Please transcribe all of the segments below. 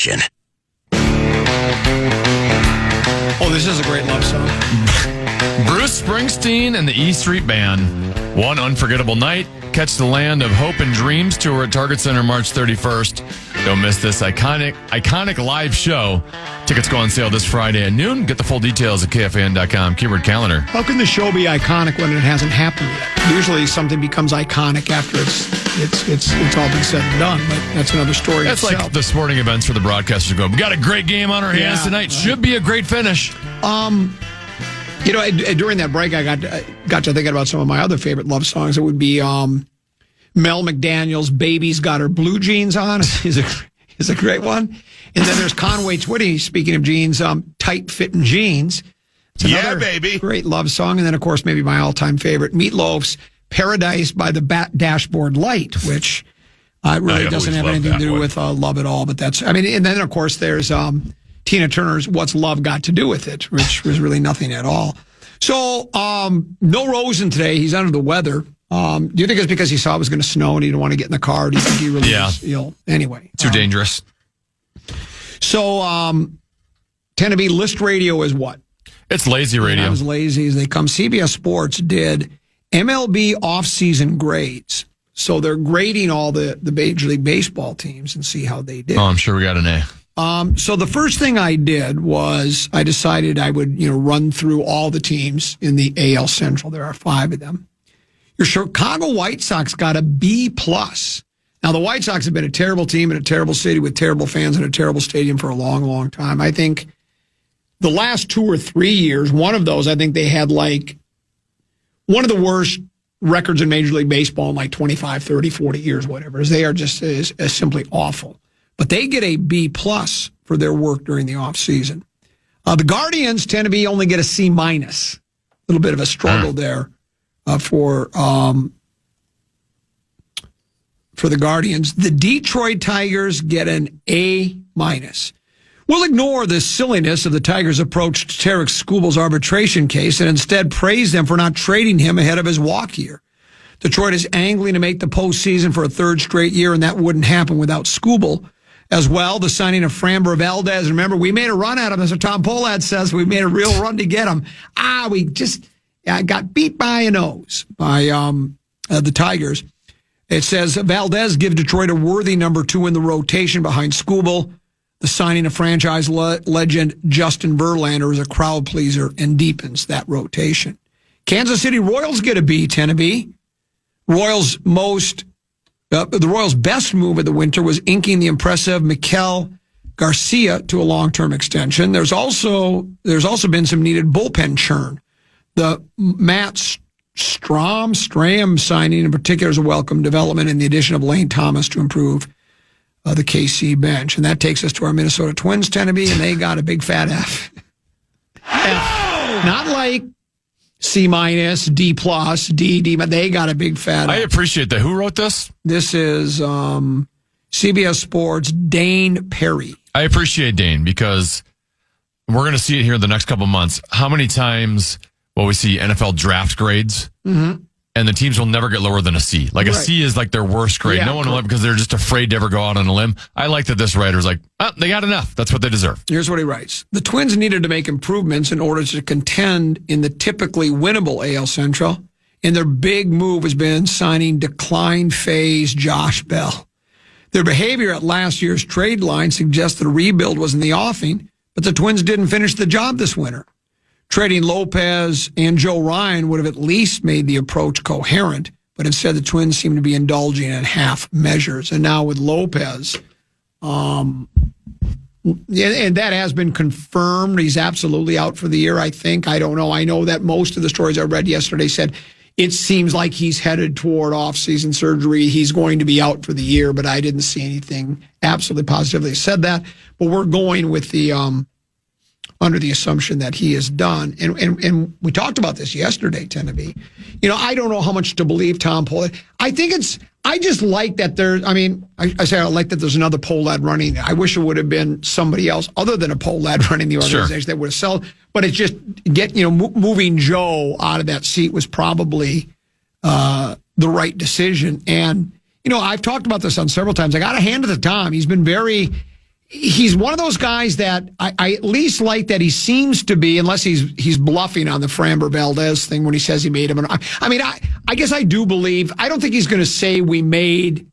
station. Oh, this is a great love song. Bruce Springsteen and the E Street Band. One unforgettable night. Catch the Land of Hope and Dreams tour at Target Center March 31st. Don't miss this iconic live show. Tickets go on sale this Friday at noon. Get the full details at KFAN.com. Keyword calendar. How can the show be iconic when it hasn't happened yet? Usually something becomes iconic after it's all been said and done, but that's another story. That's itself. like the sporting events for the broadcasters go, we got a great game on our hands tonight. Should be a great finish. During that break, I got to thinking about some of my other favorite love songs. It would be Mel McDaniel's "Baby's Got Her Blue Jeans On" is a great one. And then there's Conway Twitty, speaking of jeans, "Tight Fitting Jeans." Yeah, baby. Great love song. And then, of course, maybe my all-time favorite, Meatloaf's "Paradise by the Dashboard Light," which really doesn't have anything to do with love at all. But and then, of course, there's Tina Turner's "What's Love Got to Do with It," which was really nothing at all. So, no Rosen today. He's under the weather. Do you think it's because he saw it was going to snow and he didn't want to get in the car? Or do you think he really was ill? Anyway. Too dangerous. So, Tennessee List Radio is what? It's lazy radio. Not as lazy as they come. CBS Sports did MLB offseason grades. So they're grading all the Major League Baseball teams and see how they did. Oh, I'm sure we got an A. So the first thing I did was I decided I would, run through all the teams in the AL Central. There are 5 of them. Your Chicago White Sox got a B+. Now, the White Sox have been a terrible team in a terrible city with terrible fans in a terrible stadium for a long, long time. I think the last 2 or 3 years, one of those, I think they had like one of the worst records in Major League Baseball in like 25, 30, 40 years, whatever. They are just simply awful. But they get a B+ for their work during the offseason. The Guardians tend to only get a C-. A little bit of a struggle there for the Guardians. The Detroit Tigers get an A-. We'll ignore the silliness of the Tigers' approach to Tarek Skubal's arbitration case and instead praise them for not trading him ahead of his walk year. Detroit is angling to make the postseason for a 3rd straight year, and that wouldn't happen without Skubal. As well, the signing of Framber Valdez. Remember, we made a run at him, as Tom Pohlad says. We made a real run to get him. We just got beat by a nose by the Tigers. It says Valdez gives Detroit a worthy number 2 in the rotation behind Skubal. The signing of franchise legend Justin Verlander is a crowd pleaser and deepens that rotation. Kansas City Royals get a B, Tennessee. The Royals' best move of the winter was inking the impressive Mikel Garcia to a long-term extension. There's also been some needed bullpen churn. The Matt Strahm signing in particular is a welcome development, in the addition of Lane Thomas to improve the KC bench. And that takes us to our Minnesota Twins, Tennessee, and they got a big fat F. F. Not like C-, D+, D, but they got a big fat F. I appreciate that. Who wrote this? This is CBS Sports' Dane Perry. I appreciate Dane because we're going to see it here in the next couple of months. How many times will we see NFL draft grades? Mm-hmm. And the teams will never get lower than a C. Like a C is like their worst grade. No one will, because they're just afraid to ever go out on a limb. I like that this writer's like, they got enough. That's what they deserve. Here's what he writes. The Twins needed to make improvements in order to contend in the typically winnable AL Central. And their big move has been signing decline phase Josh Bell. Their behavior at last year's trade line suggests that a rebuild was in the offing, but the Twins didn't finish the job this winter. Trading Lopez and Joe Ryan would have at least made the approach coherent, but instead the Twins seem to be indulging in half measures. And now with Lopez, and that has been confirmed. He's absolutely out for the year, I think. I don't know. I know that most of the stories I read yesterday said it seems like he's headed toward off-season surgery. He's going to be out for the year, but I didn't see anything absolutely positively said that. But we're going with the under the assumption that he is done. And we talked about this yesterday, Tennessee. I don't know how much to believe Tom Pohlad. I just like that I like that there's another Pohlad running. I wish it would have been somebody else other than a Pohlad running the organization that would have sold. But it's just moving Joe out of that seat was probably the right decision. And, I've talked about this on several times. I got to hand it to Tom. He's been very, he's one of those guys that I at least like that he seems to be, unless he's bluffing on the Framber Valdez thing when he says he made him. I guess I do believe, I don't think he's going to say we made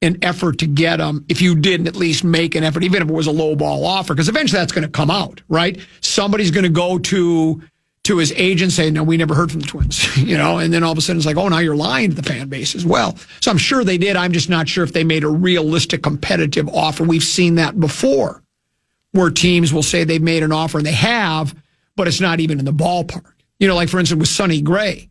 an effort to get him if you didn't at least make an effort, even if it was a low ball offer, because eventually that's going to come out, right? Somebody's going to go to his agent and say, no, we never heard from the Twins, and then all of a sudden it's like, oh, now you're lying to the fan base as well. So I'm sure they did. I'm just not sure if they made a realistic competitive offer. We've seen that before where teams will say they've made an offer and they have, but it's not even in the ballpark. Like for instance with Sonny Gray,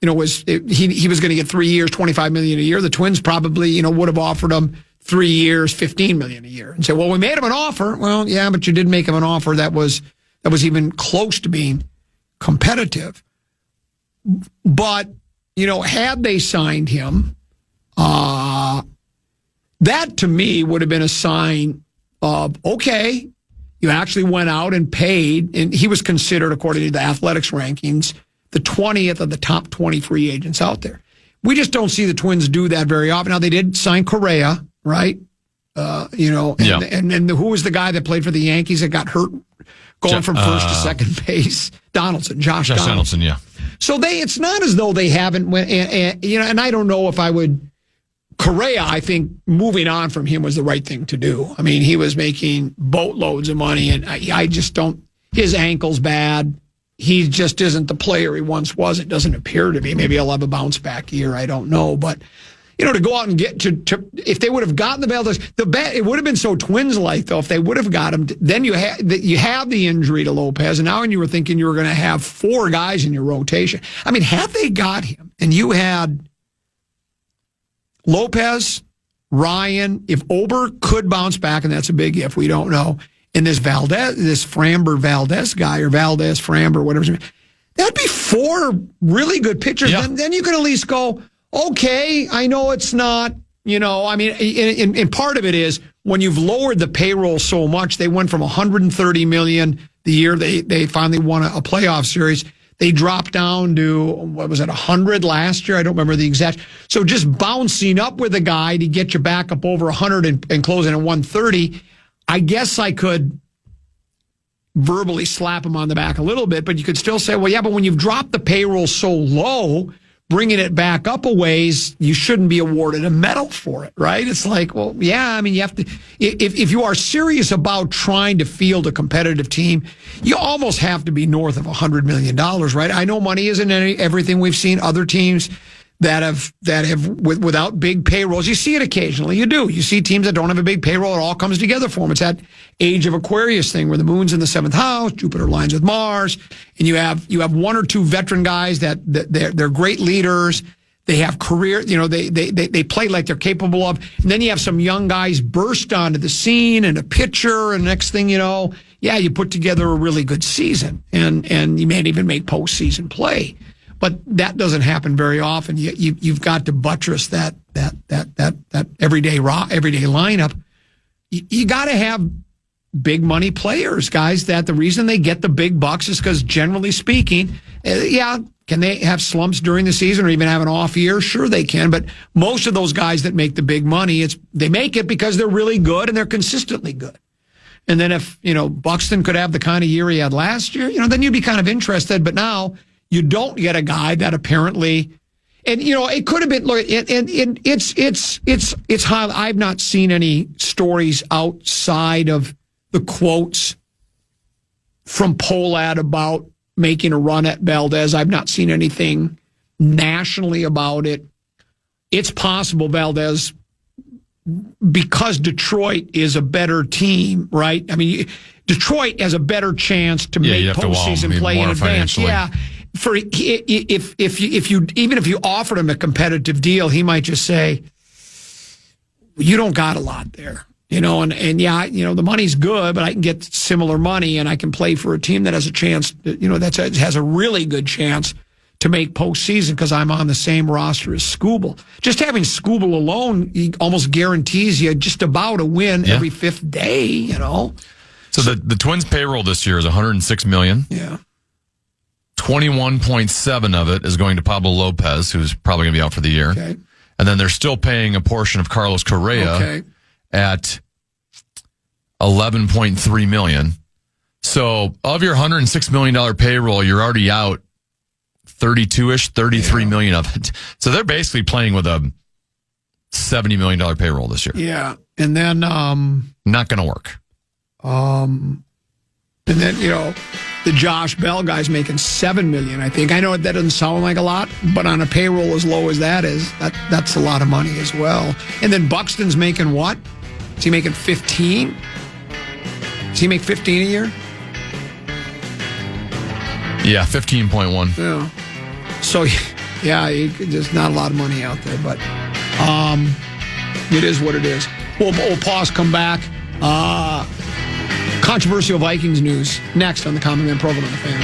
he was going to get 3 years, $25 million a year. The Twins probably, would have offered him 3 years, $15 million a year and say, well, we made him an offer. Well, yeah, but you did make him an offer that was even close to being competitive. But, had they signed him, that to me would have been a sign of, okay, you actually went out and paid, and he was considered, according to the Athletics rankings, the 20th of the top 20 free agents out there. We just don't see the Twins do that very often. Now, they did sign Correa, right? And who was the guy that played for the Yankees that got hurt going from first to second base? Josh Donaldson, yeah. So it's not as though they haven't went, and I don't know if I would. Correa, I think moving on from him was the right thing to do. I mean, he was making boatloads of money, and I just don't. His ankle's bad. He just isn't the player he once was. It doesn't appear to be. Maybe he'll have a bounce back year. I don't know, but. To go out and get to if they would have gotten the Valdez, it would have been so Twins-like, though, if they would have got him. Then you have the injury to Lopez, and now you were thinking you were going to have 4 guys in your rotation. I mean, had they got him, and you had Lopez, Ryan, if Ober could bounce back, and that's a big if, we don't know, and this Framber Valdez guy, or Valdez, Framber, whatever, that'd be 4 really good pitchers. Yeah. Then you can at least go, okay, I know it's not, and part of it is when you've lowered the payroll so much, they went from $130 million the year they finally won a playoff series. They dropped down to, what was it, 100 last year? I don't remember the exact. So just bouncing up with a guy to get you back up over 100 and closing at 130, I guess I could verbally slap him on the back a little bit, but you could still say, well, yeah, but when you've dropped the payroll so low, bringing it back up a ways, you shouldn't be awarded a medal for it, right? It's like, well, yeah, I mean, you have to, if you are serious about trying to field a competitive team, you almost have to be north of $100 million, right? I know money isn't everything. We've seen other teams that have without big payrolls. You see it occasionally. You do. You see teams that don't have a big payroll. It all comes together for them. It's that age of Aquarius thing where the moon's in the 7th house, Jupiter aligns with Mars, and you have 1 or 2 veteran guys that they're great leaders. They have career, they play like they're capable of. And then you have some young guys burst onto the scene and a pitcher, and next thing you know, you put together a really good season, and you may even make postseason play. But that doesn't happen very often. You've got to buttress that everyday lineup. You got to have big money players, guys. That the reason they get the big bucks is because, generally speaking, can they have slumps during the season or even have an off year? Sure, they can. But most of those guys that make the big money, they make it because they're really good and they're consistently good. And then if Buxton could have the kind of year he had last year, then you'd be kind of interested. But now, you don't get a guy that apparently, and it could have been. Look, it's high. I've not seen any stories outside of the quotes from Pohlad about making a run at Valdez. I've not seen anything nationally about it. It's possible Valdez, because Detroit is a better team, right? I mean, Detroit has a better chance to make postseason play in advance. Yeah. For if you offered him a competitive deal, he might just say, "You don't got a lot there, the money's good, but I can get similar money, and I can play for a team that has a chance, has a really good chance to make postseason because I'm on the same roster as Skubal. Just having Skubal alone almost guarantees you just about a win every 5th day, So the Twins' payroll this year is $106 million. Yeah. 21.7 of it is going to Pablo Lopez, who's probably going to be out for the year. Okay. And then they're still paying a portion of Carlos Correa at $11.3 million. So of your $106 million payroll, you're already out 32-ish, $33 million of it. So they're basically playing with a $70 million payroll this year. Yeah. And then not going to work. And then, the Josh Bell guy's making $7 million, I think. I know that doesn't sound like a lot, but on a payroll as low as that is, that's a lot of money as well. And then Buxton's making what? Is he making 15? Does he make 15 a year? Yeah, 15.1. Yeah. So, yeah, there's not a lot of money out there, but it is what it is. We'll pause, come back. Controversial Vikings news next on the Common Man program on the Fan.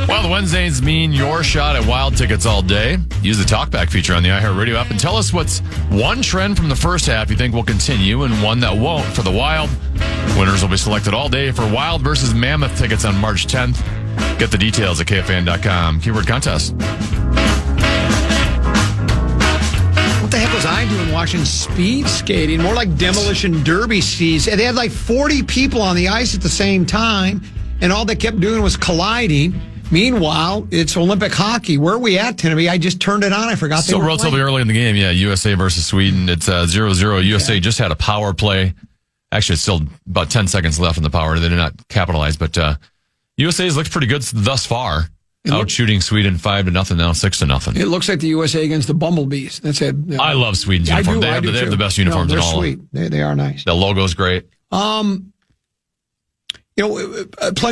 Well, the Wednesdays mean your shot at wild tickets all day. Use the talkback feature on the iHeartRadio app and tell us what's one trend from the first half you think will continue and one that won't for the Wild. Winners will be selected all day for Wild versus Mammoth tickets on March 10th. Get the details at KFAN.com. Keyword contest. What the heck was I doing watching speed skating? More like demolition derby skis. They had like 40 people on the ice at the same time, and all they kept doing was colliding. Meanwhile, it's Olympic hockey. Where are we at, Tennessee? I just turned it on. I forgot they were relatively playing. Early in the game, yeah. USA versus Sweden. It's 0-0. USA just had a power play. Actually, it's still about 10 seconds left in the power. They did not capitalize, but USA's looked pretty good thus far. Out shooting Sweden 5-0 now, 6-0. It looks like the USA against the Bumblebees. That's it. I love Sweden's uniform. They have the best uniforms in all. They're sweet. They are nice. The logo's great. Plenty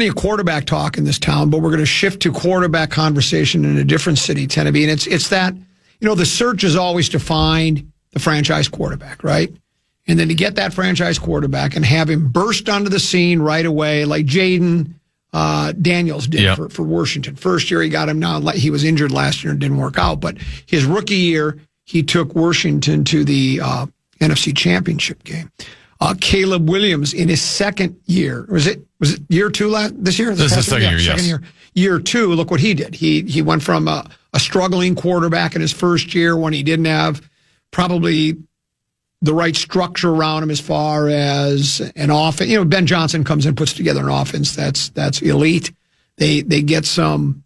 of quarterback talk in this town, but we're going to shift to quarterback conversation in a different city, Tennessee. And it's that, the search is always to find the franchise quarterback, right? And then to get that franchise quarterback and have him burst onto the scene right away, like Jaden Daniels did for Washington. First year he got him. Now he was injured last year and didn't work out. But his rookie year, he took Washington to the NFC Championship game. Caleb Williams in his second year. Was it year two this year? This is the second year, yes. Second year. Year two, look what he did. He went from a struggling quarterback in his first year when he didn't have probably the right structure around him as far as an offense. Ben Johnson comes in and puts together an offense that's elite. They get some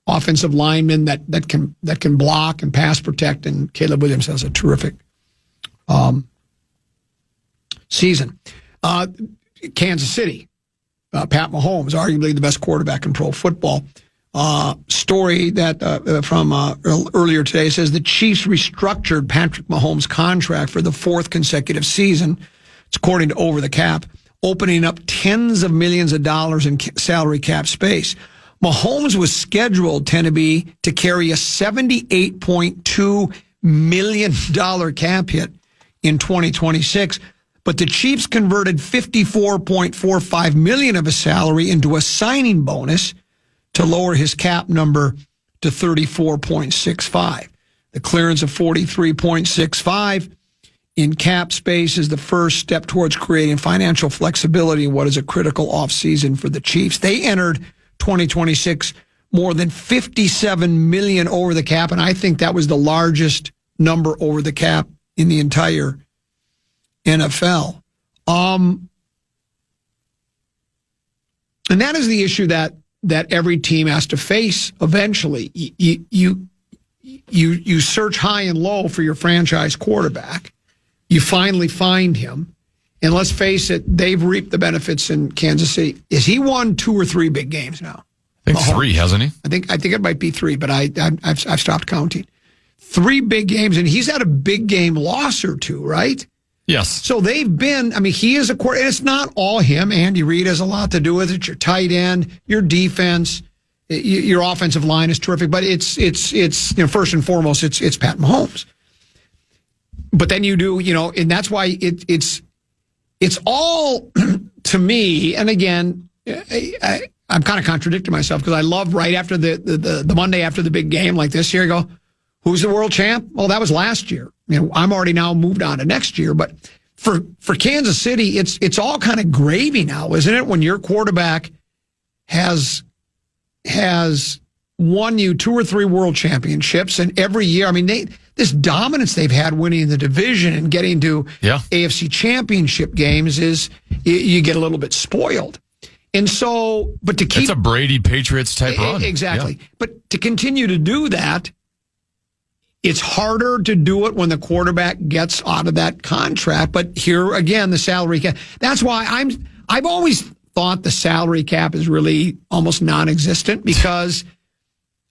offensive linemen that can block and pass protect, and Caleb Williams has a terrific season. Kansas City, Pat Mahomes, arguably the best quarterback in pro football. Story that from earlier today says the Chiefs restructured Patrick Mahomes' contract for the fourth consecutive season. It's according to Over the Cap, opening up tens of millions of dollars in salary cap space. Mahomes was scheduled, Tennessee, to carry a $78.2 million cap hit in 2026. But the Chiefs converted $54.45 million of his salary into a signing bonus to lower his cap number to $34.65. The clearance of $43.65 in cap space is the first step towards creating financial flexibility in what is a critical offseason for the Chiefs. They entered 2026 more than $57 million over the cap, and I think that was the largest number over the cap in the entire NFL. And that is the issue that every team has to face eventually. You search high and low for your franchise quarterback. You finally find him. And let's face it, they've reaped the benefits in Kansas City. Has he won 2 or 3 big games now? I think Mahomes. 3, hasn't he? I think it might be 3, but I've stopped counting. 3 big games, and he's had a big game loss or 2, right? Yes. So they've been, he is a quarterback. It's not all him. Andy Reid has a lot to do with it. Your tight end, your defense, your offensive line is terrific. But it's first and foremost, it's Pat Mahomes. But then you do, and that's why it's all, to me, and again, I'm kind of contradicting myself because I love right after the Monday after the big game like this year, I go, who's the world champ? Well, that was last year. I'm already now moved on to next year. But for Kansas City, it's all kind of gravy now, isn't it? When your quarterback has has won you 2 or 3 world championships, and every year, I mean, this dominance they've had winning the division and getting to AFC championship games is you get a little bit spoiled. And so, but to keep... It's a Brady Patriots type run. Exactly. Yeah. But to continue to do that, it's harder to do it when the quarterback gets out of that contract. But here again, the salary cap. That's why I've always thought the salary cap is really almost non-existent, because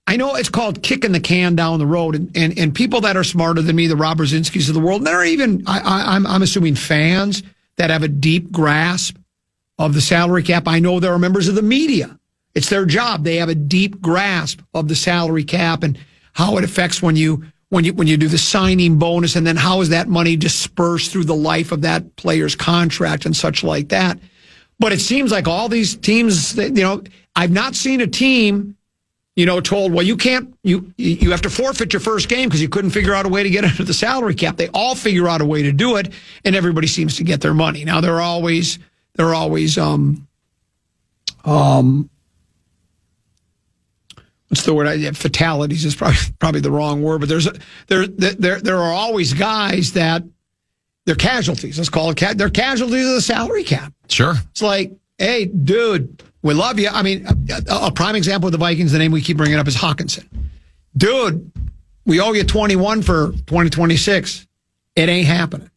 I know it's called kicking the can down the road, and people that are smarter than me, the Rob Brzezinskis of the world, and they're even I'm assuming fans that have a deep grasp of the salary cap. I know there are members of the media. It's their job. They have a deep grasp of the salary cap and how it affects when you do the signing bonus, and then how is that money dispersed through the life of that player's contract and such like that. But it seems like all these teams, I've not seen a team, told, well, you can't, you have to forfeit your first game because you couldn't figure out a way to get under the salary cap. They all figure out a way to do it, and everybody seems to get their money. Now, there are always what's the word? Fatalities is probably the wrong word, but there are always guys that they're casualties. Let's call it they're casualties of the salary cap. Sure. It's like, hey, dude, we love you. I mean, a prime example of the Vikings, the name we keep bringing up is Hawkinson. Dude, we owe you 21 for 2026. It ain't happening.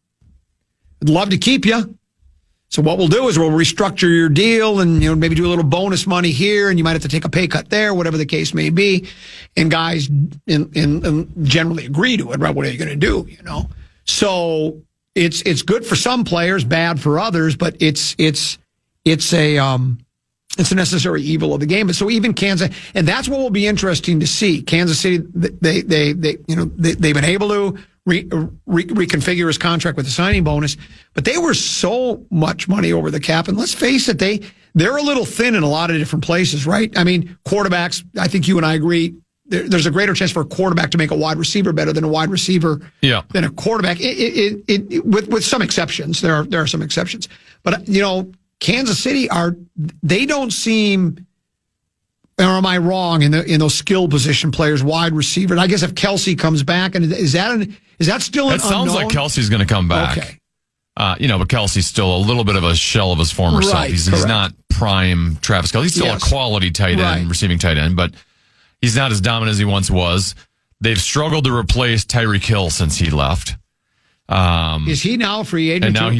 I'd love to keep you. So what we'll do is we'll restructure your deal and maybe do a little bonus money here, and you might have to take a pay cut there, whatever the case may be. And guys generally agree to it, right? What are you going to do? So it's good for some players, bad for others, but it's a necessary evil of the game. And so even Kansas, and that's what will be interesting to see. Kansas City, they've been able to reconfigure his contract with the signing bonus, but they were so much money over the cap. And let's face it, they're a little thin in a lot of different places, right? I mean, quarterbacks, I think you and I agree, there's a greater chance for a quarterback to make a wide receiver better than a wide receiver than a quarterback. With some exceptions, there are some exceptions, but Kansas City they don't seem, or am I wrong in those skill position players, wide receiver? And I guess if Kelsey comes back, and is that still an unknown? It sounds like Kelsey's going to come back. Okay. But Kelsey's still a little bit of a shell of his former self. He's not prime Travis Kelce. He's still a quality tight end, receiving tight end, but he's not as dominant as he once was. They've struggled to replace Tyreek Hill since he left. Is he now a free agent? And now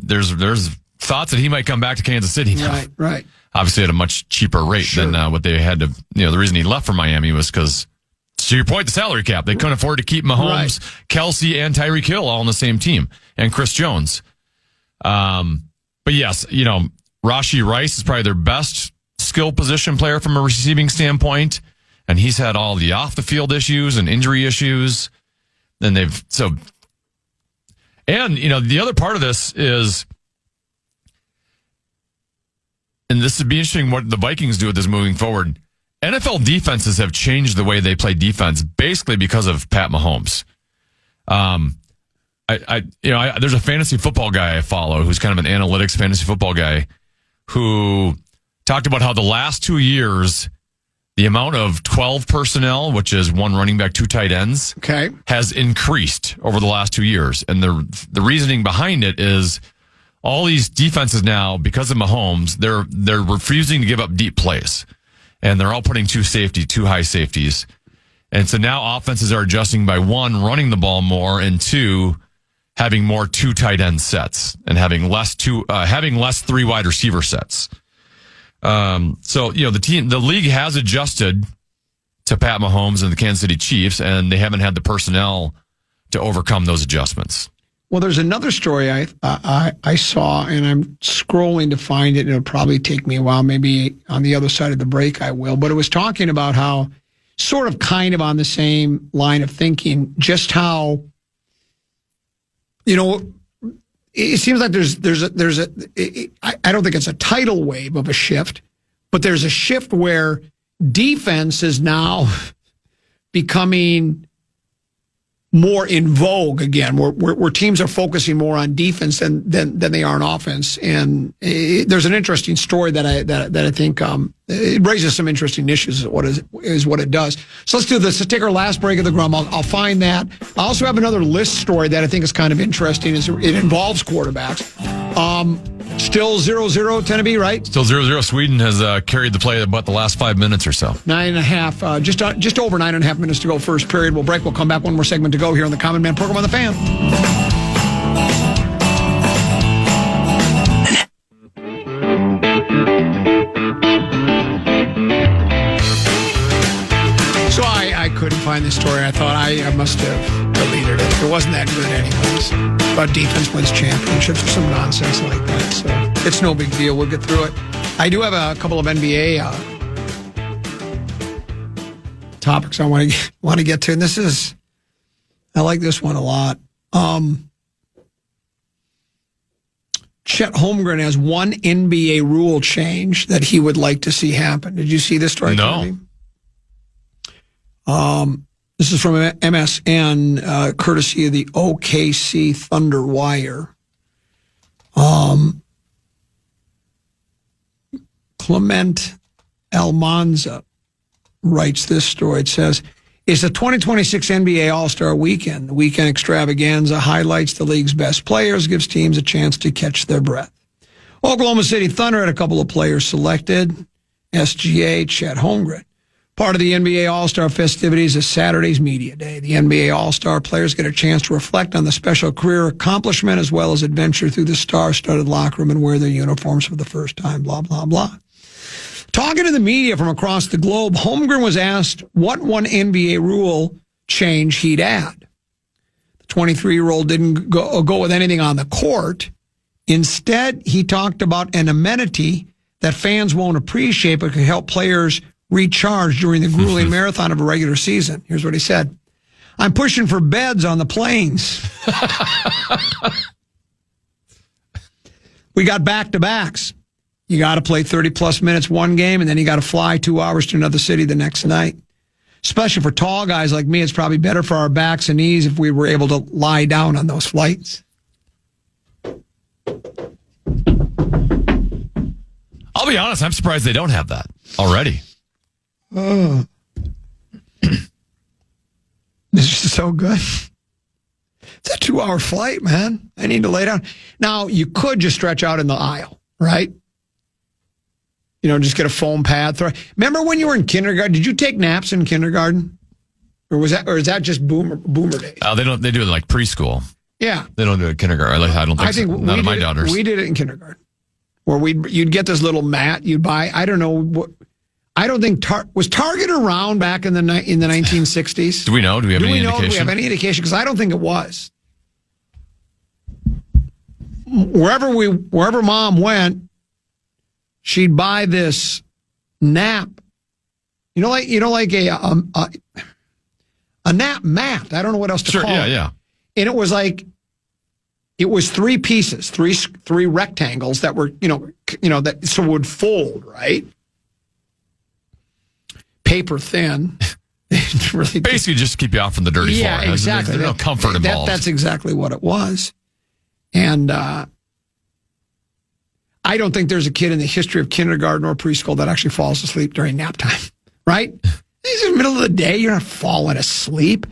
there's thoughts that he might come back to Kansas City now. Right. Obviously at a much cheaper rate than what they had to, the reason he left from Miami was because, to your point, the salary cap. They couldn't afford to keep Mahomes, Kelsey, and Tyreek Hill all on the same team, and Chris Jones. But yes, Rashee Rice is probably their best skill position player from a receiving standpoint, and he's had all the off the field issues and injury issues. And the other part of this is, and this would be interesting what the Vikings do with this moving forward. NFL defenses have changed the way they play defense, basically because of Pat Mahomes. There's a fantasy football guy I follow who's kind of an analytics fantasy football guy who talked about how the last 2 years, the amount of 12 personnel, which is one running back, 2 tight ends, has increased over the last 2 years. And the reasoning behind it is all these defenses now, because of Mahomes, they're refusing to give up deep plays. And they're all putting 2 high safeties. And so now offenses are adjusting by 1, running the ball more, and 2, having more 2 tight end sets and having less 3 wide receiver sets. The league has adjusted to Pat Mahomes and the Kansas City Chiefs, and they haven't had the personnel to overcome those adjustments. Well, there's another story I saw, and I'm scrolling to find it, and it'll probably take me a while. Maybe on the other side of the break I will. But it was talking about how, sort of kind of on the same line of thinking, just how, it seems like I don't think it's a tidal wave of a shift, but there's a shift where defense is now becoming more in vogue again, where teams are focusing more on defense than they are on offense. And there's an interesting story that I think it raises some interesting issues is what it does. So let's do this. Let's take our last break of the Grum. I'll find that. I also have another list story that I think is kind of interesting. It involves quarterbacks. Still 0-0 Tennessee, right? Still 0-0. Sweden has carried the play about the last 5 minutes or so. 9.5, just over 9.5 minutes to go first period. We'll break. We'll come back. One more segment to go here on the Common Man program on the Fan. So I couldn't find this story. I thought I must have deleted it. It wasn't that good anyways. But defense wins championships or some nonsense like that. So it's no big deal. We'll get through it. I do have a couple of NBA topics I want to get to. And I like this one a lot. Chet Holmgren has one NBA rule change that he would like to see happen. Did you see this story? No. This is from MSN, courtesy of the OKC Thunder Wire. Clement Almanza writes this story. It says, it's the 2026 NBA All-Star Weekend. The weekend extravaganza highlights the league's best players, gives teams a chance to catch their breath. Oklahoma City Thunder had a couple of players selected. SGA, Chet Holmgren. Part of the NBA All-Star festivities is Saturday's Media Day. The NBA All-Star players get a chance to reflect on the special career accomplishment as well as adventure through the star-studded locker room and wear their uniforms for the first time, blah, blah, blah. Talking to the media from across the globe, Holmgren was asked what one NBA rule change he'd add. The 23-year-old didn't go with anything on the court. Instead, he talked about an amenity that fans won't appreciate but could help players recharge during the grueling marathon of a regular season. Here's what he said. I'm pushing for beds on the planes. We got back-to-backs. You got to play 30-plus minutes one game, and then you got to fly 2 hours to another city the next night. Especially for tall guys like me, it's probably better for our backs and knees if we were able to lie down on those flights. I'll be honest, I'm surprised they don't have that already. Oh. This is so good. It's a 2-hour flight, man. I need to lay down. Now, you could just stretch out in the aisle, right? You know, just get a foam pad. Remember when you were in kindergarten? Did you take naps in kindergarten? Or is that just boomer days? They do it in like preschool. Yeah. They don't do it in kindergarten. I don't think so. None of my daughters. We did it in kindergarten. Where you'd get this little mat you'd buy. I don't know what. I don't think was Target around back in the 1960s. Do we know? Do we have any indication? Do we have any indication? Because I don't think it was. Wherever Mom went, she'd buy this nap. Like a nap mat. I don't know what else to call it. Yeah. And it was three pieces, three rectangles that were that so would fold, right? Paper thin. Really basically just keep you off from the dirty floor. Yeah, exactly. There's no comfort involved. That's exactly what it was. And I don't think there's a kid in the history of kindergarten or preschool that actually falls asleep during nap time, right? It's in the middle of the day. You're not falling asleep.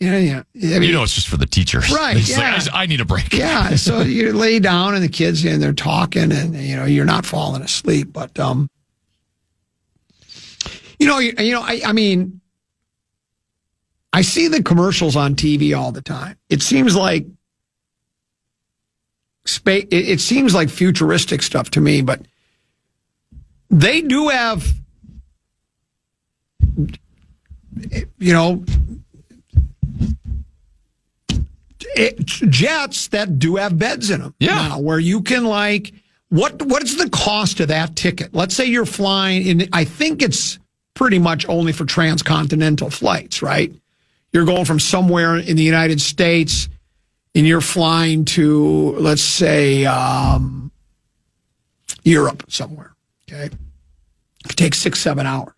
Yeah. I mean, it's just for the teachers. Right, yeah. Like, I need a break. Yeah, so you lay down and the kids, and they're talking and, you're not falling asleep. But, I mean, I see the commercials on TV all the time. It seems like it seems like futuristic stuff to me, but they do have, jets that do have beds in them. Yeah. Now, where you can what's the cost of that ticket? Let's say you're flying in, I think it's pretty much only for transcontinental flights, right? You're going from somewhere in the United States and you're flying to, let's say, Europe somewhere, okay? It could take 6-7 hours.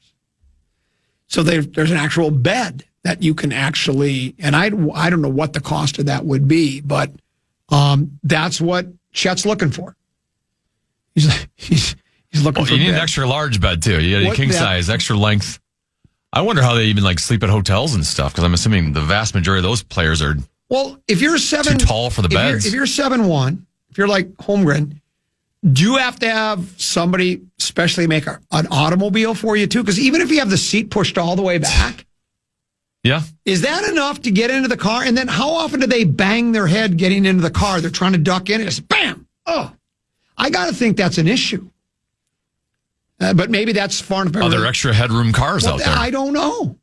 So there's an actual bed that you can actually, and I don't know what the cost of that would be, but that's what Chet's looking for. He's He's looking for you need bed. an extra large bed, too. You got a king size, extra length. I wonder how they even sleep at hotels and stuff, because I'm assuming the vast majority of those players are if you're too tall for the beds. If you're 7'1", if you're like Holmgren, do you have to have somebody specially make an automobile for you, too? Because even if you have the seat pushed all the way back, yeah. Is that enough to get into the car? And then how often do they bang their head getting into the car? They're trying to duck in and just bam! Oh, I got to think that's an issue. But maybe that's far enough. Other extra headroom cars out there. I don't know.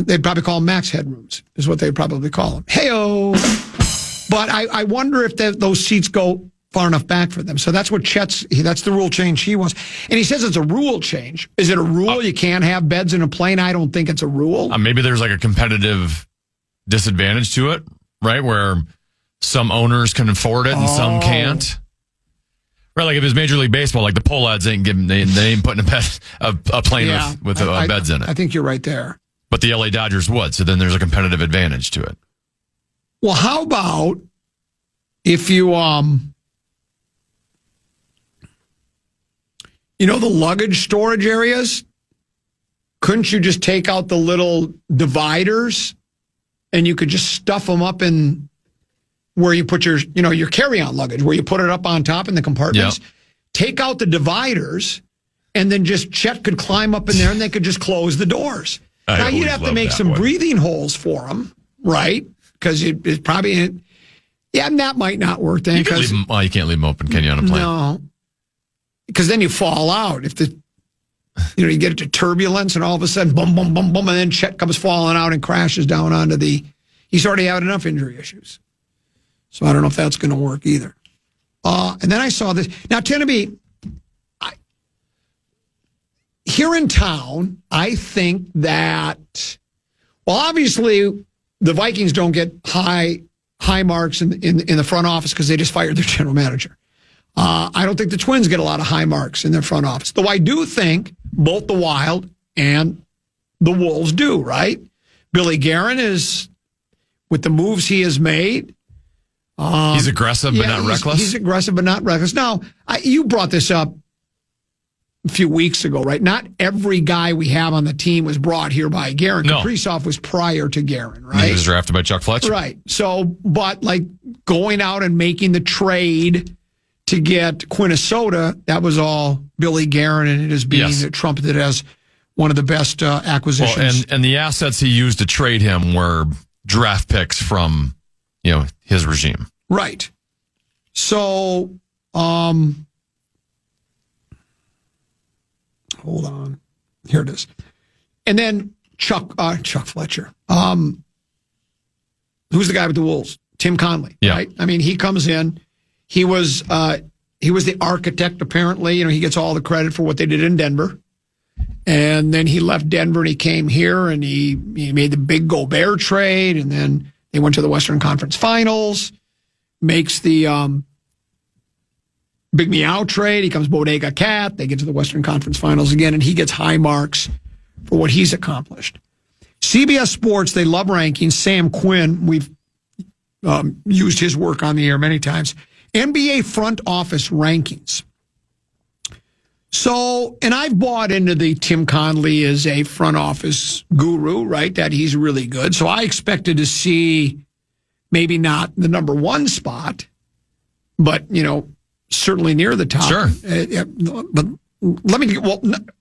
They'd probably call them max headrooms, is what they'd probably call them. Hey-o! But I wonder if those seats go far enough back for them. So that's what that's the rule change he wants. And he says it's a rule change. Is it a rule you can't have beds in a plane? I don't think it's a rule. Maybe there's like a competitive disadvantage to it, right? Where some owners can afford it and some can't. Right, like if it's Major League Baseball, like the Pohlads they ain't putting a plane with beds in it. I think you're right there. But the LA Dodgers would, so then there's a competitive advantage to it. Well, how about if you the luggage storage areas? Couldn't you just take out the little dividers and you could just stuff them up in where you put your carry-on luggage, where you put it up on top in the compartments? Yep. Take out the dividers, and then just Chet could climb up in there and they could just close the doors. Now, you'd have to make some breathing holes for them, right? Because it's probably, and that might not work then. You can't leave them open, can you, on a plane? No. Because then you fall out. If you get into turbulence and all of a sudden, boom, boom, boom, boom, and then Chet comes falling out and crashes down onto he's already had enough injury issues. So I don't know if that's going to work either. And then I saw this. Now, Tennessee, here in town, I think that, obviously, the Vikings don't get high marks in the front office because they just fired their general manager. I don't think the Twins get a lot of high marks in their front office, though I do think both the Wild and the Wolves do, right? Billy Guerin is, with the moves he has made. He's aggressive but not reckless? He's aggressive but not reckless. Now, you brought this up a few weeks ago, right? Not every guy we have on the team was brought here by Guerin. No. Kaprizov was prior to Guerin, right? He was drafted by Chuck Fletcher. Right. So, but like going out and making the trade to get Quinnesota, that was all Billy Guerin, and it is being trumpeted as one of the best acquisitions. Well, and the assets he used to trade him were draft picks from, his regime. Right. So, hold on. Here it is. And then Chuck Fletcher. Who's the guy with the Wolves? Tim Conley, right? I mean, he comes in. He was the architect, apparently. He gets all the credit for what they did in Denver. And then he left Denver and he came here and he made the big Gobert trade. And then they went to the Western Conference Finals, makes the Big Meow trade. He comes Bodega Cat. They get to the Western Conference Finals again, and he gets high marks for what he's accomplished. CBS Sports, they love rankings. Sam Quinn, we've used his work on the air many times. NBA front office rankings. So, and I've bought into the Tim Conley as a front office guru, right? That he's really good. So I expected to see maybe not the number one spot, but, certainly near the top. Sure. But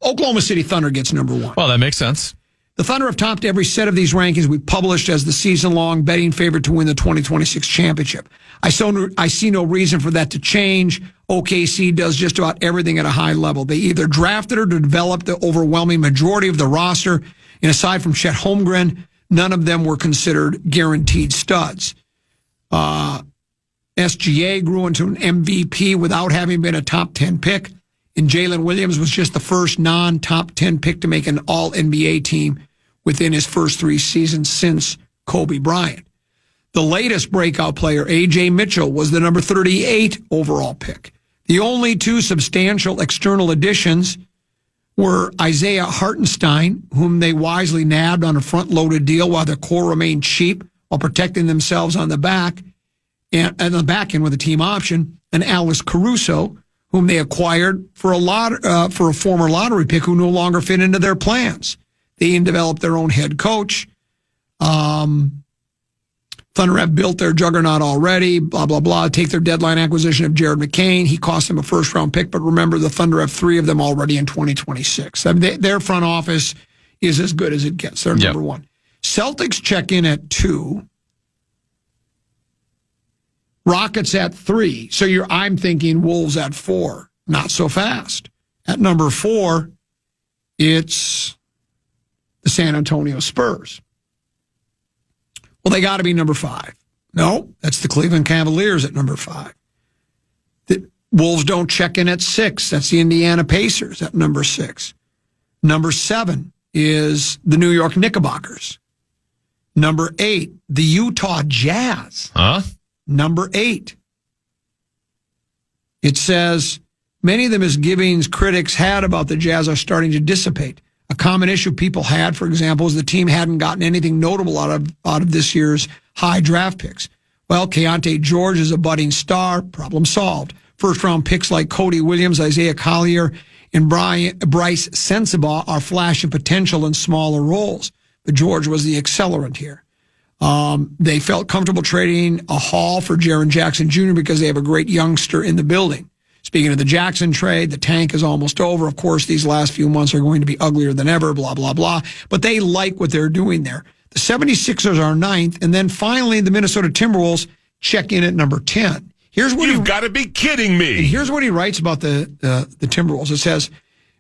Oklahoma City Thunder gets number one. Well, that makes sense. The Thunder have topped every set of these rankings we published as the season-long betting favorite to win the 2026 championship. I see no reason for that to change. OKC does just about everything at a high level. They either drafted or developed the overwhelming majority of the roster, and aside from Chet Holmgren, none of them were considered guaranteed studs. SGA grew into an MVP without having been a top 10 pick, and Jalen Williams was just the first non-top 10 pick to make an all-NBA team within his first 3 seasons since Kobe Bryant. The latest breakout player, A.J. Mitchell, was the number 38 overall pick. The only 2 substantial external additions were Isaiah Hartenstein, whom they wisely nabbed on a front-loaded deal while their core remained cheap while protecting themselves on the back and on the back end with a team option, and Alex Caruso, whom they acquired for a former lottery pick who no longer fit into their plans. They even developed their own head coach. Thunder have built their juggernaut already, blah, blah, blah. Take their deadline acquisition of Jared McCain. He cost them a first-round pick, but remember, the Thunder have 3 of them already in 2026. I mean, their front office is as good as it gets. They're number 1. Celtics check in at 2. Rockets at 3. So I'm thinking Wolves at 4. Not so fast. At number 4, it's the San Antonio Spurs. Well, they got to be number 5. No, that's the Cleveland Cavaliers at number 5. The Wolves don't check in at 6. That's the Indiana Pacers at number 6. Number 7 is the New York Knickerbockers. Number 8, the Utah Jazz. Huh? Number 8. It says, many of the misgivings critics had about the Jazz are starting to dissipate. A common issue people had, for example, is the team hadn't gotten anything notable out of this year's high draft picks. Well, Keontae George is a budding star. Problem solved. First-round picks like Cody Williams, Isaiah Collier, and Bryce Sensabaugh are flashing potential in smaller roles. But George was the accelerant here. They felt comfortable trading a haul for Jaren Jackson Jr. because they have a great youngster in the building. Speaking of the Jackson trade, the tank is almost over. Of course, these last few months are going to be uglier than ever, blah, blah, blah. But they like what they're doing there. The 76ers are 9th, and then finally the Minnesota Timberwolves check in at number 10. You've got to be kidding me. And here's what he writes about the Timberwolves. It says,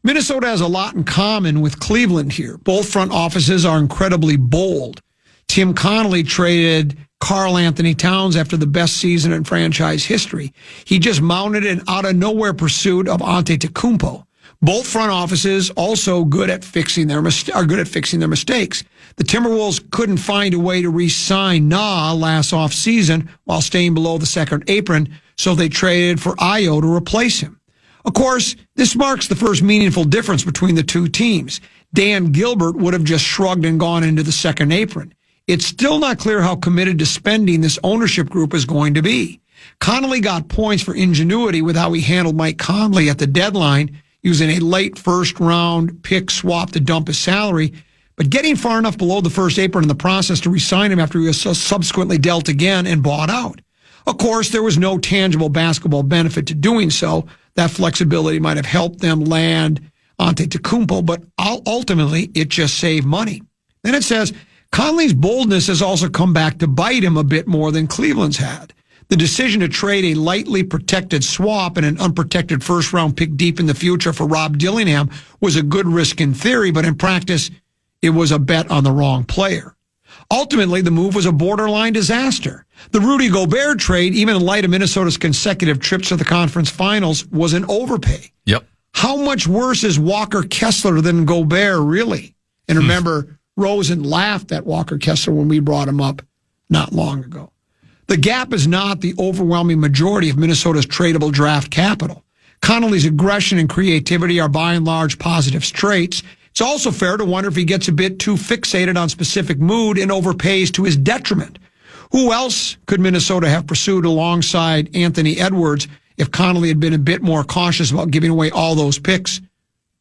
Minnesota has a lot in common with Cleveland here. Both front offices are incredibly bold. Tim Connolly traded Karl Anthony Towns after the best season in franchise history. He just mounted an out-of-nowhere pursuit of Antetokounmpo. Both front offices also are good at fixing their mistakes. The Timberwolves couldn't find a way to re-sign Nah last offseason while staying below the second apron, so they traded for Ayo to replace him. Of course, this marks the first meaningful difference between the two teams. Dan Gilbert would have just shrugged and gone into the second apron. It's still not clear how committed to spending this ownership group is going to be. Connolly got points for ingenuity with how he handled Mike Conley at the deadline, using a late first-round pick swap to dump his salary, but getting far enough below the first apron in the process to re-sign him after he was subsequently dealt again and bought out. Of course, there was no tangible basketball benefit to doing so. That flexibility might have helped them land Antetokounmpo, but ultimately it just saved money. Then it says, Conley's boldness has also come back to bite him a bit more than Cleveland's had. The decision to trade a lightly protected swap and an unprotected first-round pick deep in the future for Rob Dillingham was a good risk in theory, but in practice, it was a bet on the wrong player. Ultimately, the move was a borderline disaster. The Rudy Gobert trade, even in light of Minnesota's consecutive trips to the conference finals, was an overpay. Yep. How much worse is Walker Kessler than Gobert, really? And remember, Rosen laughed at Walker Kessler when we brought him up not long ago. The gap is not the overwhelming majority of Minnesota's tradable draft capital. Connolly's aggression and creativity are by and large positive traits. It's also fair to wonder if he gets a bit too fixated on specific mood and overpays to his detriment. Who else could Minnesota have pursued alongside Anthony Edwards if Connolly had been a bit more cautious about giving away all those picks?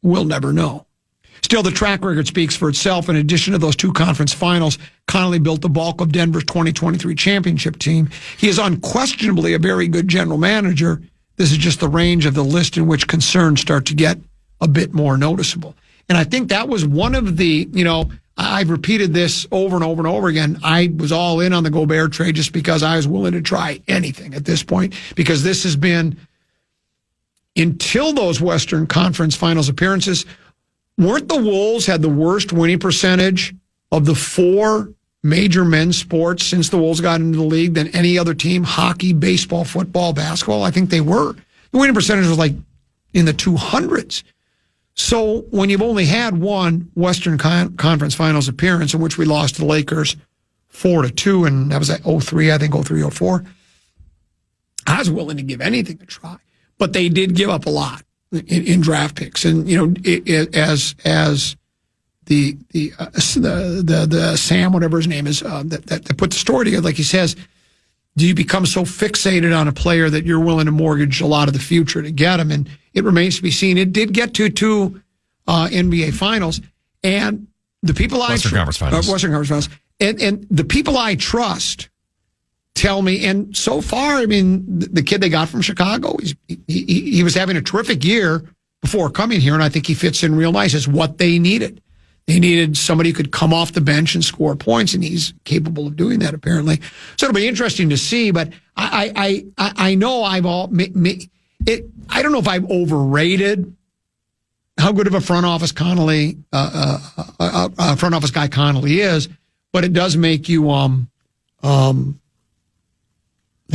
We'll never know. Still, the track record speaks for itself. In addition to those two conference finals, Connolly built the bulk of Denver's 2023 championship team. He is unquestionably a very good general manager. This is just the range of the list in which concerns start to get a bit more noticeable. And I think that was one of the, I've repeated this over and over and over again. I was all in on the Gobert trade just because I was willing to try anything at this point, because this has been, until those Western Conference Finals appearances, weren't the Wolves had the worst winning percentage of the 4 major men's sports since the Wolves got into the league than any other team? Hockey, baseball, football, basketball. I think they were. The winning percentage was like in the 200s. So when you've only had one Western Conference Finals appearance in which we lost to the Lakers 4-2, and that was at 03, I think 03, 04, I was willing to give anything a try. But they did give up a lot in draft picks, and as the Sam, whatever his name is, that put the story together, like he says, do you become so fixated on a player that you're willing to mortgage a lot of the future to get him? And it remains to be seen. It did get to two NBA finals, and the people Western Conference Finals. Western Conference Finals, and the people I trust tell me, and so far, I mean, the kid they got from Chicago, he was having a terrific year before coming here, and I think he fits in real nice. It's what they needed. They needed somebody who could come off the bench and score points, and he's capable of doing that, apparently. So it'll be interesting to see, but I know I don't know if I've overrated how good of a front office guy Connolly is, but it does make you have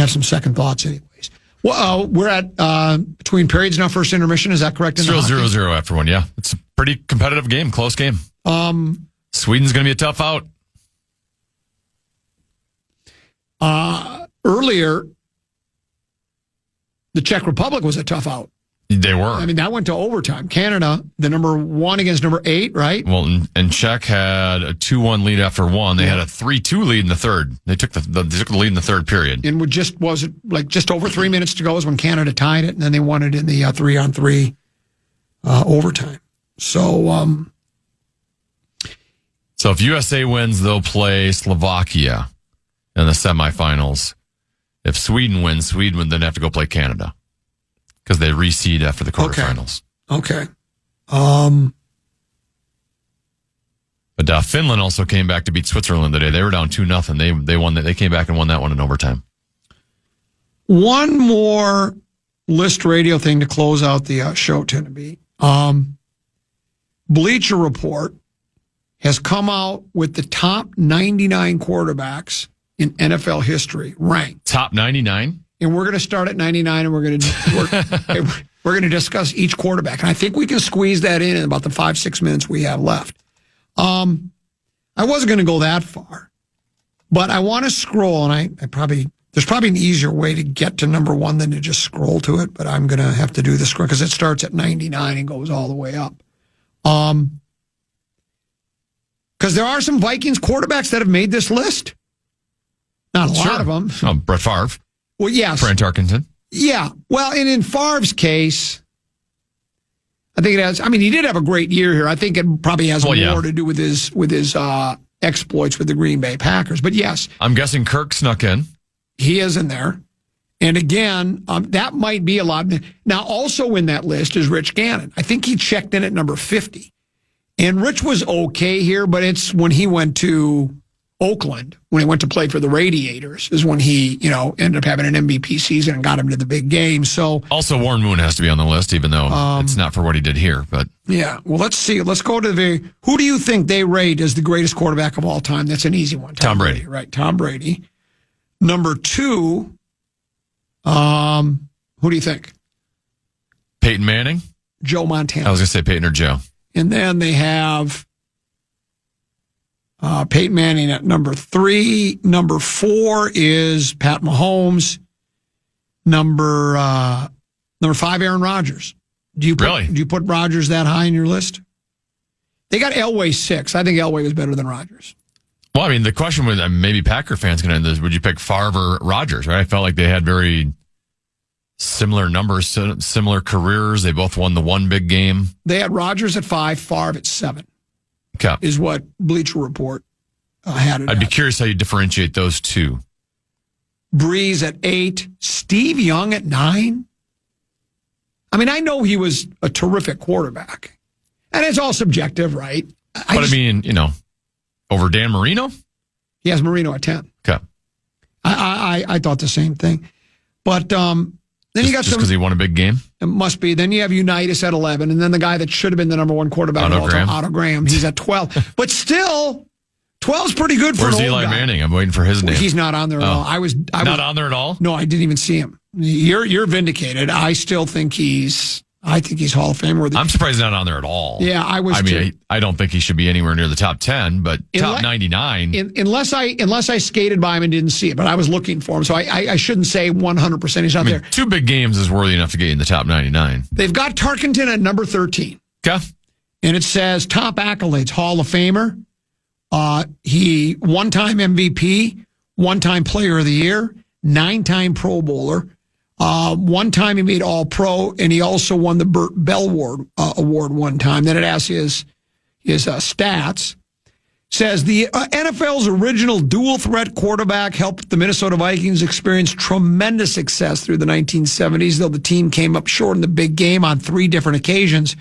some second thoughts anyways. Well, we're at between periods now, first intermission. Is that correct? Still 0-0 after one, yeah. It's a pretty competitive game, close game. Sweden's going to be a tough out. Earlier, the Czech Republic was a tough out. They were. I mean, that went to overtime. Canada, the number 1 against number 8, right? Well, and Czech had a 2-1 lead after one. They had a 3-2 lead in the third. They took the lead in the third period. And just over 3 minutes to go is when Canada tied it, and then they won it in the 3-on-3 overtime. So if USA wins, they'll play Slovakia in the semifinals. If Sweden wins, Sweden would then have to go play Canada because they reseed after the quarterfinals. Okay. But Finland also came back to beat Switzerland today. They were down 2-0. They won. They came back and won that one in overtime. One more list radio thing to close out the show, Tennessee. Bleacher Report has come out with the top 99 quarterbacks in NFL history ranked. Top 99? And we're going to start at 99, and we're going to discuss each quarterback. And I think we can squeeze that in about the 5-6 minutes we have left. I wasn't going to go that far, but I want to scroll, and there's probably an easier way to get to number 1 than to just scroll to it, but I'm going to have to do the scroll because it starts at 99 and goes all the way up. Because there are some Vikings quarterbacks that have made this list. Not a lot of them. Oh, Brett Favre. Well, yes. Brent Tarkenton. Yeah. Well, and in Favre's case, I think it has. I mean, he did have a great year here. I think it probably has more to do with his exploits with the Green Bay Packers. But yes, I'm guessing Kirk snuck in. He is in there, and again, that might be a lot. Now, also in that list is Rich Gannon. I think he checked in at number 50, and Rich was okay here, but it's when he went to Oakland, when he went to play for the Radiators, is when he, ended up having an MVP season and got him to the big game. So also Warren Moon has to be on the list, even though it's not for what he did here. But yeah, well, let's see. Let's go to who do you think they rate as the greatest quarterback of all time? That's an easy one. Tom Brady. Right, Tom Brady. Number 2, who do you think? Peyton Manning? Joe Montana. I was going to say Peyton or Joe. And then they have Peyton Manning at number 3. Number 4 is Pat Mahomes. Number 5, Aaron Rodgers. Do you put Rodgers that high in your list? They got Elway 6. I think Elway was better than Rodgers. Well, I mean, the question was, maybe Packer fans can end this. Would you pick Favre or Rodgers, right? I felt like they had very similar numbers, similar careers. They both won the one big game. They had Rodgers at 5, Favre at 7. Okay. Is what Bleacher Report had it I'd be at. curious how you differentiate those two. Breeze at 8, Steve Young at 9. I mean, I know he was a terrific quarterback. And it's all subjective, right? I mean, over Dan Marino? He has Marino at 10. Okay. I thought the same thing. But then you got just because he won a big game? It must be. Then you have Unitas at 11, and then the guy that should have been the number 1 quarterback of all time, Otto Graham. He's at 12. But still, 12's pretty good for an old Eli guy. Manning? I'm waiting for his name. He's not on there at all. I was on there at all? No, I didn't even see him. You're vindicated. I still think he's Hall of Fame worthy. I'm surprised he's not on there at all. Yeah, I was. I mean, I don't think he should be anywhere near the top 10, but top 99. Unless I skated by him and didn't see it, but I was looking for him, so I shouldn't say 100% he's not there. 2 big games is worthy enough to get in the top 99. They've got Tarkenton at number 13. Okay. And it says top accolades, Hall of Famer. He one-time MVP, one-time Player of the Year, 9-time Pro Bowler. One time he made All-Pro, and he also won the Burt Bell Award one time. Then it asks his stats. Says the NFL's original dual-threat quarterback helped the Minnesota Vikings experience tremendous success through the 1970s, though the team came up short in the big game on 3 different occasions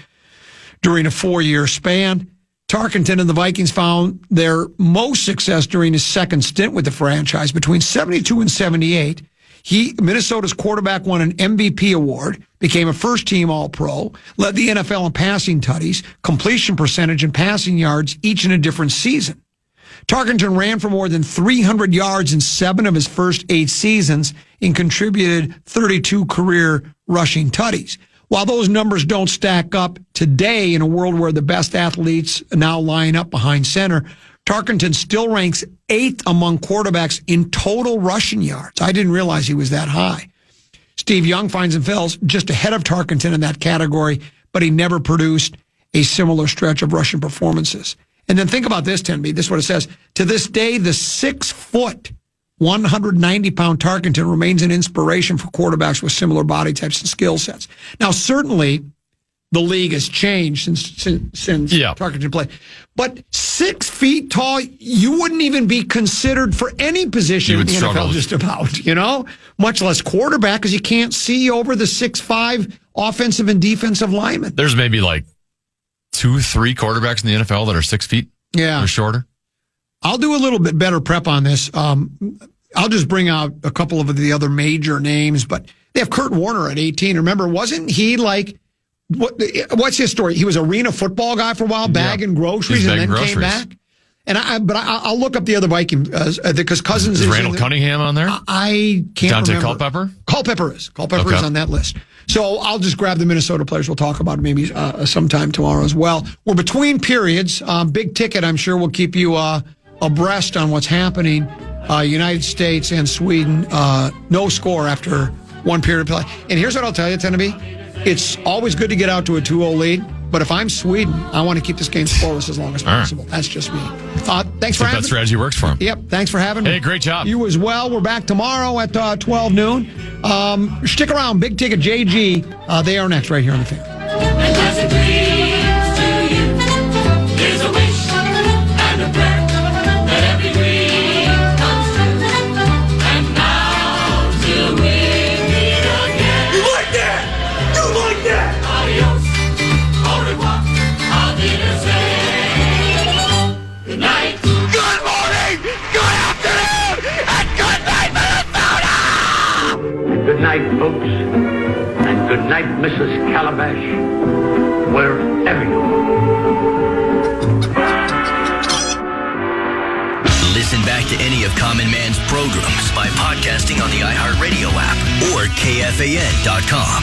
during a 4-year span. Tarkenton and the Vikings found their most success during his second stint with the franchise. Between 72 and 78, Minnesota's quarterback won an MVP award, became a first-team All-Pro, led the NFL in passing tutties, completion percentage, and passing yards, each in a different season. Tarkenton ran for more than 300 yards in 7 of his first 8 seasons and contributed 32 career rushing tutties. While those numbers don't stack up today in a world where the best athletes now line up behind center, Tarkenton still ranks 8th among quarterbacks in total rushing yards. I didn't realize he was that high. Steve Young finds himself just ahead of Tarkenton in that category, but he never produced a similar stretch of rushing performances. And then think about this, Tenby. This is what it says. To this day, the 6-foot, 190-pound Tarkenton remains an inspiration for quarterbacks with similar body types and skill sets. Now, certainly, the league has changed since Tarkenton played. But 6 feet tall, you wouldn't even be considered for any position in the NFL just about, much less quarterback, because you can't see over the 6'5" offensive and defensive linemen. There's maybe like 2-3 quarterbacks in the NFL that are 6 feet or shorter. I'll do a little bit better prep on this. I'll just bring out a couple of the other major names, but they have Kurt Warner at 18. Remember, wasn't he like, what's his story? He was arena football guy for a while, bagging groceries, and then came back. And I'll look up the other Viking because Cousins is Randall Cunningham on there. I can't remember. Culpepper. Culpepper is on that list. So I'll just grab the Minnesota players. We'll talk about it maybe sometime tomorrow as well. We're between periods. Big ticket. I'm sure will keep you abreast on what's happening. United States and Sweden, no score after one period of play. And here's what I'll tell you, Tennessee. It's always good to get out to a 2-0 lead, but if I'm Sweden, I want to keep this game scoreless as long as possible. Right. That's just me. Thanks for having me. That strategy works for him. Yep, thanks for having me. Hey, great job. You as well. We're back tomorrow at 12 noon. Stick around. Big Ticket JG, they are next right here on The Fan. And as it dreams to you, there's a wish and a prayer that every dream comes true. And now till we meet again. You like that? You like that? Adios, au revoir, auf Wiedersehen. Good night. Good morning, good afternoon, and good night, Minnesota! Good night, folks. And good night, Mrs. Calabash, wherever you are. Listen back to any of Common Man's programs by podcasting on the iHeartRadio app or KFAN.com.